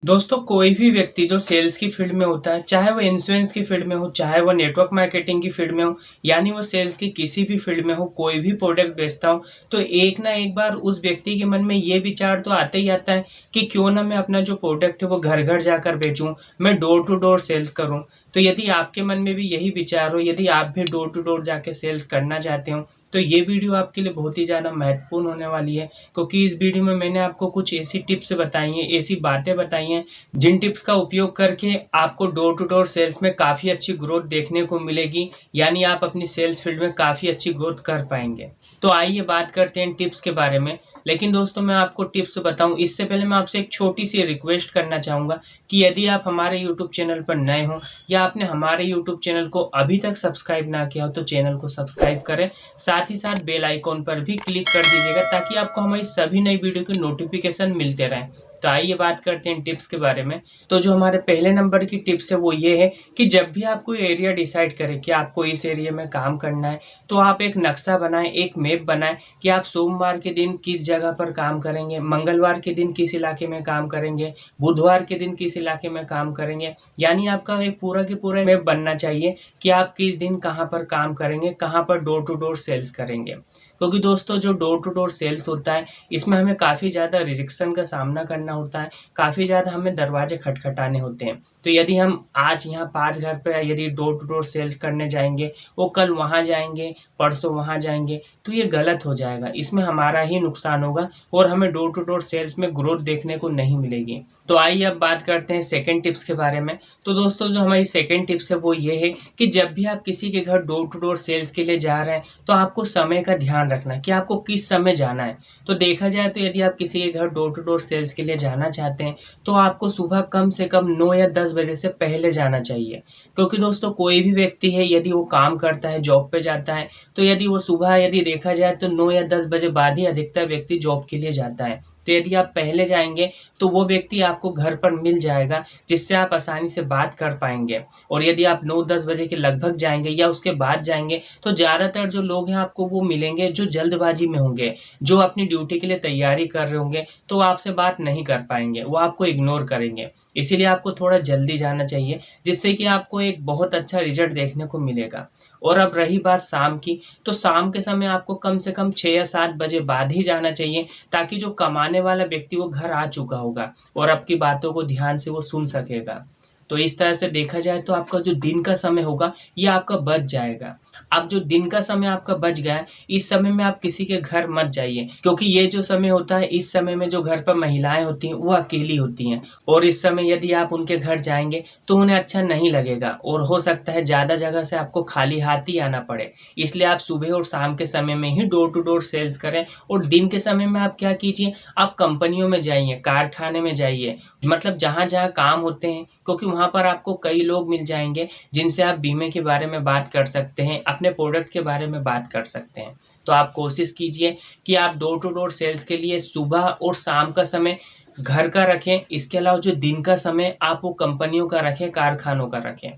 दोस्तों कोई भी व्यक्ति जो सेल्स की फील्ड में होता है, चाहे वो इंश्योरेंस की फील्ड में हो, चाहे वो नेटवर्क मार्केटिंग की फील्ड में हो, यानी वो सेल्स की किसी भी फील्ड में हो, कोई भी प्रोडक्ट बेचता हो, तो एक ना एक बार उस व्यक्ति के मन में ये विचार तो आता ही आता है कि क्यों ना मैं अपना जो प्रोडक्ट है वो घर-घर जाकर बेचूँ, मैं डोर टू डोर सेल्स करूँ। तो यदि आपके मन में भी यही विचार हो, यदि आप भी डोर टू डोर जाके सेल्स करना चाहते हो, तो ये वीडियो आपके लिए बहुत ही ज़्यादा महत्वपूर्ण होने वाली है, क्योंकि इस वीडियो में मैंने आपको कुछ ऐसी टिप्स बताई हैं, ऐसी बातें बताई हैं जिन टिप्स का उपयोग करके आपको डोर टू डोर सेल्स में काफ़ी अच्छी ग्रोथ देखने को मिलेगी, यानी आप अपनी सेल्स फील्ड में काफ़ी अच्छी ग्रोथ कर पाएँगे। तो आइए बात करते हैं टिप्स के बारे में। लेकिन दोस्तों मैं आपको टिप्स बताऊँ इससे पहले मैं आपसे एक छोटी-सी रिक्वेस्ट करना चाहूँगा कि यदि आप हमारे यूट्यूब चैनल पर नए हो या आपने हमारे यूट्यूब चैनल को अभी तक सब्सक्राइब ना किया हो तो चैनल को सब्सक्राइब करें। साथ ही साथ बेल आइकॉन पर भी क्लिक कर दीजिएगा ताकि आपको हमारी सभी नई वीडियो के नोटिफ़िकेशन मिलते रहें। तो आइए बात करते हैं टिप्स के बारे में। तो जो हमारे पहले नंबर की टिप्स है वो ये है कि जब भी आप कोई एरिया डिसाइड करें कि आपको इस एरिया में काम करना है, तो आप एक नक्शा बनाएँ, एक मैप बनाएँ कि आप सोमवार के दिन किस जगह पर काम करेंगे, मंगलवार के दिन किस इलाके में काम करेंगे, बुधवार के दिन किस इलाके में काम करेंगे। यानी आपका एक पूरा की पूरा मैप बनना चाहिए कि आप किस दिन कहाँ पर काम करेंगे, कहाँ पर डोर टू डोर सेल्स करेंगे। क्योंकि दोस्तों जो डोर टू डोर सेल्स होता है, इसमें हमें काफ़ी ज़्यादा रिजेक्शन का सामना करना होता है, काफ़ी ज़्यादा हमें दरवाजे खटखटाने होते हैं। तो यदि हम आज यहाँ 5 घर पे यदि डोर टू डोर सेल्स करने जाएँगे, वो कल वहाँ जाएँगे, परसों वहाँ जाएँगे, तो ये गलत हो जाएगा। इसमें हमारा ही नुकसान होगा और हमें डोर टू डोर सेल्स में ग्रोथ देखने को नहीं मिलेगी। तो आइए अब बात करते हैं सेकंड टिप्स के बारे में। तो दोस्तों जो हमारी सेकंड टिप्स है वो ये है कि जब भी आप किसी के घर डोर टू डोर सेल्स के लिए जा रहे हैं, तो आपको समय का ध्यान रखना है कि आपको किस समय जाना है। तो देखा जाए तो यदि आप किसी के घर डोर टू डोर सेल्स के लिए जाना चाहते हैं, तो आपको सुबह कम से कम 9 या 10 बजे से पहले जाना चाहिए। क्योंकि दोस्तों कोई भी व्यक्ति है यदि वो काम करता है, जॉब पे जाता है, तो यदि वो सुबह यदि देखा जाए तो 9 या 10 बजे बाद ही अधिकतर व्यक्ति जॉब के लिए जाता है। तो यदि आप पहले जाएँगे, तो वो व्यक्ति आपको घर पर मिल जाएगा, जिससे आप आसानी से बात कर पाएँगे। और यदि आप 9-10 बजे के लगभग जाएँगे या उसके बाद जाएँगे, तो ज़्यादातर जो लोग हैं आपको वो मिलेंगे जो जल्दबाजी में होंगे, जो अपनी ड्यूटी के लिए तैयारी कर रहे होंगे, तो वो आपसे बात नहीं कर पाएँगे, वो आपको इग्नोर करेंगे। इसीलिए आपको थोड़ा जल्दी जाना चाहिए, जिससे कि आपको एक बहुत अच्छा रिज़ल्ट देखने को मिलेगा। और अब रही बात शाम की, तो शाम के समय आपको कम से कम 6 या 7 बजे बाद ही जाना चाहिए, ताकि जो कमाने वाला व्यक्ति वो घर आ चुका होगा और आपकी बातों को ध्यान से वो सुन सकेगा। तो इस तरह से देखा जाए तो आपका जो दिन का समय होगा, ये आपका बच जाएगा। अब जो दिन का समय आपका बच गया है, इस समय में आप किसी के घर मत जाइए, क्योंकि ये जो समय होता है, इस समय में जो घर पर महिलाएँ होती हैं, वो अकेली होती हैं और इस समय यदि आप उनके घर जाएँगे, तो उन्हें अच्छा नहीं लगेगा और हो सकता है ज़्यादा जगह से आपको खाली हाथ ही आना पड़े। इसलिए आप सुबह और शाम के समय में ही डोर टू डोर सेल्स करें और दिन के समय में आप क्या कीजिए, आप कंपनियों में जाइए, कारखाने में जाइए, मतलब जहाँ-जहाँ काम होते हैं, क्योंकि वहाँ पर आपको कई लोग मिल जाएँगे, जिनसे आप बीमे के बारे में बात कर सकते हैं, अपने प्रोडक्ट के बारे में बात कर सकते हैं। तो आप कोशिश कीजिए कि आप डोर टू डोर सेल्स के लिए सुबह और शाम का समय घर का रखें, इसके अलावा जो दिन का समय आप वो कंपनियों का रखें, कारखानों का रखें।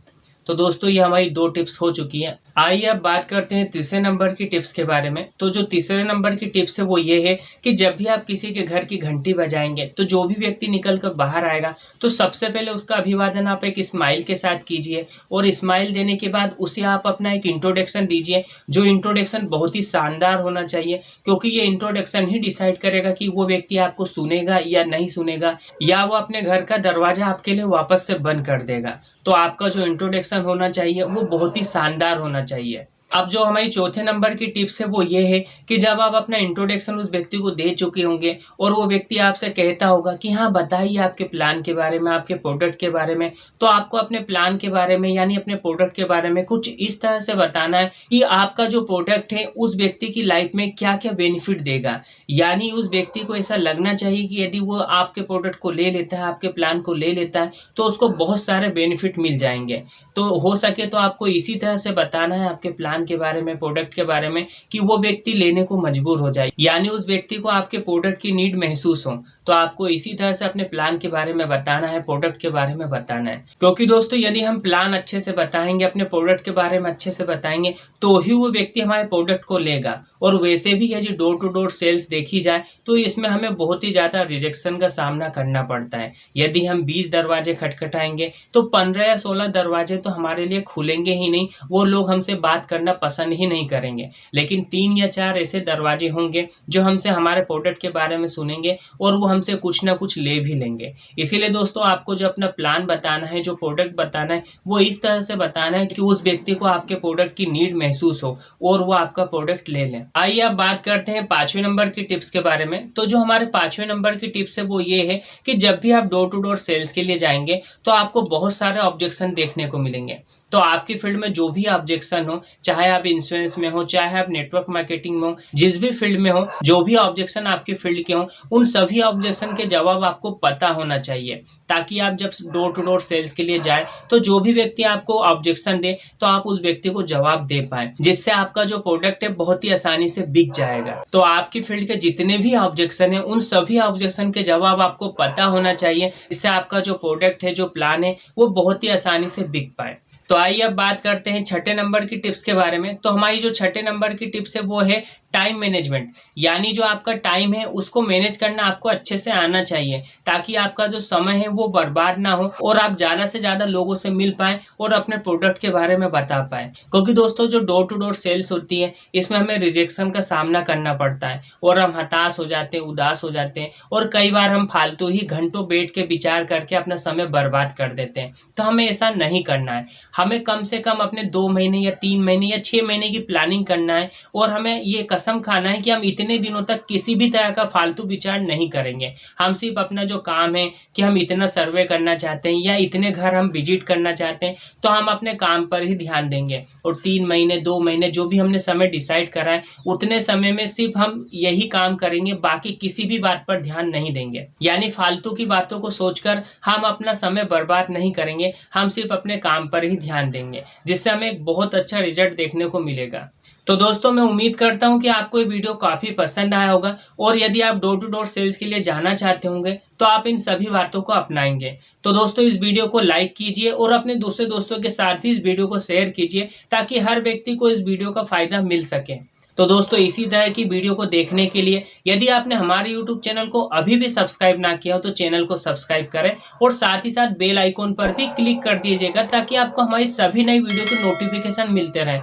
तो दोस्तों ये हमारी 2 टिप्स हो चुकी हैं। आइए अब बात करते हैं तीसरे नंबर की टिप्स के बारे में। तो जो तीसरे नंबर की टिप्स है वो ये है कि जब भी आप किसी के घर की घंटी बजाएँगे, तो जो भी व्यक्ति निकल कर बाहर आएगा, तो सबसे पहले उसका अभिवादन आप एक स्माइल के साथ कीजिए और स्माइल देने के बाद उसे आप अपना एक इंट्रोडक्शन दीजिए, जो इंट्रोडक्शन बहुत ही शानदार होना चाहिए, क्योंकि ये इंट्रोडक्शन ही डिसाइड करेगा कि वो व्यक्ति आपको सुनेगा या नहीं सुनेगा, या वो अपने घर का दरवाज़ा आपके लिए वापस से बंद कर देगा। तो आपका जो इंट्रोडक्शन होना चाहिए वो बहुत ही शानदार होना चाहिए। अब जो हमारी चौथे नंबर की टिप्स है वो ये है कि जब आप अपना इंट्रोडक्शन उस व्यक्ति को दे चुके होंगे और वो व्यक्ति आपसे कहता होगा कि हाँ बताइए आपके प्लान के बारे में, आपके प्रोडक्ट के बारे में, तो आपको अपने प्लान के बारे में यानी अपने प्रोडक्ट के बारे में कुछ इस तरह से बताना है कि आपका जो प्रोडक्ट है उस व्यक्ति की लाइफ में क्या-क्या बेनिफिट देगा। यानी उस व्यक्ति को ऐसा लगना चाहिए कि यदि वो आपके प्रोडक्ट को ले लेता है, आपके प्लान को ले लेता है, तो उसको बहुत सारे बेनिफिट मिल जाएँगे। तो हो सके तो आपको इसी तरह से बताना है आपके प्लान के बारे में, प्रोडक्ट के बारे में, कि वो व्यक्ति लेने को मजबूर हो जाए। यानी उस व्यक्ति को आपके प्रोडक्ट की नीड महसूस हो। तो आपको इसी तरह से अपने प्लान के बारे में बताना है, प्रोडक्ट के बारे में बताना है। क्योंकि दोस्तों यदि हम प्लान अच्छे से बताएंगे, अपने प्रोडक्ट के बारे में अच्छे से बताएंगे, तो ही वो व्यक्ति हमारे प्रोडक्ट को लेगा। और वैसे भी यदि डोर टू डोर सेल्स देखी जाए तो इसमें हमें बहुत ही ज़्यादा रिजेक्शन का सामना करना पड़ता है। यदि हम 20 दरवाजे खटखटाएंगे तो 15 या 16 दरवाजे तो हमारे लिए खुलेंगे ही नहीं, वो लोग हमसे बात करना पसंद ही नहीं करेंगे। लेकिन 3 या 4 ऐसे दरवाजे होंगे जो हमसे हमारे प्रोडक्ट के बारे में सुनेंगे और वो हमसे कुछ ना कुछ ले भी लेंगे। इसीलिए दोस्तों आपको जो अपना प्लान बताना है, जो प्रोडक्ट बताना है, वो इस तरह से बताना है कि उस व्यक्ति को आपके प्रोडक्ट की नीड महसूस हो और वो आपका प्रोडक्ट ले लें। आइए अब बात करते हैं 5वें नंबर की टिप्स के बारे में। तो जो हमारे 5वें नंबर की टिप्स है वो ये है कि जब भी आप डोर टू डोर सेल्स के लिए जाएंगे तो आपको बहुत सारे ऑब्जेक्शन देखने को मिलेंगे। तो आपकी फील्ड में जो भी ऑब्जेक्शन हो, चाहे आप इंश्योरेंस में हो, चाहे आप नेटवर्क मार्केटिंग में हो, जिस भी फील्ड में हो, जो भी ऑब्जेक्शन आपकी फील्ड के हो, उन सभी ऑब्जेक्शन के जवाब आपको पता होना चाहिए, ताकि आप जब डोर टू डोर सेल्स के लिए जाए तो जो भी व्यक्ति आपको ऑब्जेक्शन दे तो आप उस व्यक्ति को जवाब दे पाए, जिससे आपका जो प्रोडक्ट है बहुत ही आसानी से बिक जाएगा। तो आपकी फील्ड के जितने भी ऑब्जेक्शन है, उन सभी ऑब्जेक्शन के जवाब आपको पता होना चाहिए, जिससे आपका जो प्रोडक्ट है, जो प्लान है, वो बहुत ही आसानी से बिक पाए। तो आइए अब बात करते हैं 6ठे नंबर की टिप्स के बारे में। तो हमारी जो 6ठे नंबर की टिप्स है वो है टाइम मैनेजमेंट। यानी जो आपका टाइम है उसको मैनेज करना आपको अच्छे से आना चाहिए, ताकि आपका जो समय है वो बर्बाद ना हो और आप ज़्यादा से ज़्यादा लोगों से मिल पाएँ और अपने प्रोडक्ट के बारे में बता पाएँ। क्योंकि दोस्तों जो डोर टू डोर सेल्स होती है इसमें हमें रिजेक्शन का सामना करना पड़ता है और हम हताश हो जाते हैं, उदास हो जाते हैं और कई बार हम फालतू ही घंटों बैठ के विचार करके अपना समय बर्बाद कर देते हैं। तो हमें ऐसा नहीं करना है। हमें कम से कम अपने 2 महीने या 3 महीने या 6 महीने की प्लानिंग करना है और हमें ये कसम खाना है कि हम इतने दिनों तक किसी भी तरह का फालतू विचार नहीं करेंगे। हम सिर्फ अपना जो काम है कि हम इतना सर्वे करना चाहते हैं या इतने घर हम विजिट करना चाहते हैं, तो हम अपने काम पर ही ध्यान देंगे और 3 महीने 2 महीने जो भी हमने समय डिसाइड करा है उतने समय में सिर्फ हम यही काम करेंगे, बाकी किसी भी बात पर ध्यान नहीं देंगे। यानी फालतू की बातों को सोचकर हम अपना समय बर्बाद नहीं करेंगे, हम सिर्फ अपने काम पर ही ध्यान देंगे, जिससे हमें एक बहुत अच्छा रिजल्ट देखने को मिलेगा। तो दोस्तों मैं उम्मीद करता हूं कि आपको ये वीडियो काफ़ी पसंद आया होगा और यदि आप डोर टू डोर सेल्स के लिए जाना चाहते होंगे तो आप इन सभी बातों को अपनाएंगे। तो दोस्तों इस वीडियो को लाइक कीजिए और अपने दूसरे दोस्तों के साथ भी इस वीडियो को शेयर कीजिए, ताकि हर व्यक्ति को इस वीडियो का फ़ायदा मिल सके। तो दोस्तों इसी तरह की वीडियो को देखने के लिए यदि आपने हमारे YouTube चैनल को अभी भी सब्सक्राइब ना किया हो तो चैनल को सब्सक्राइब करें और साथ ही साथ बेल आइकॉन पर भी क्लिक कर दीजिएगा, ताकि आपको हमारी सभी नई वीडियो के नोटिफिकेशन मिलते रहें।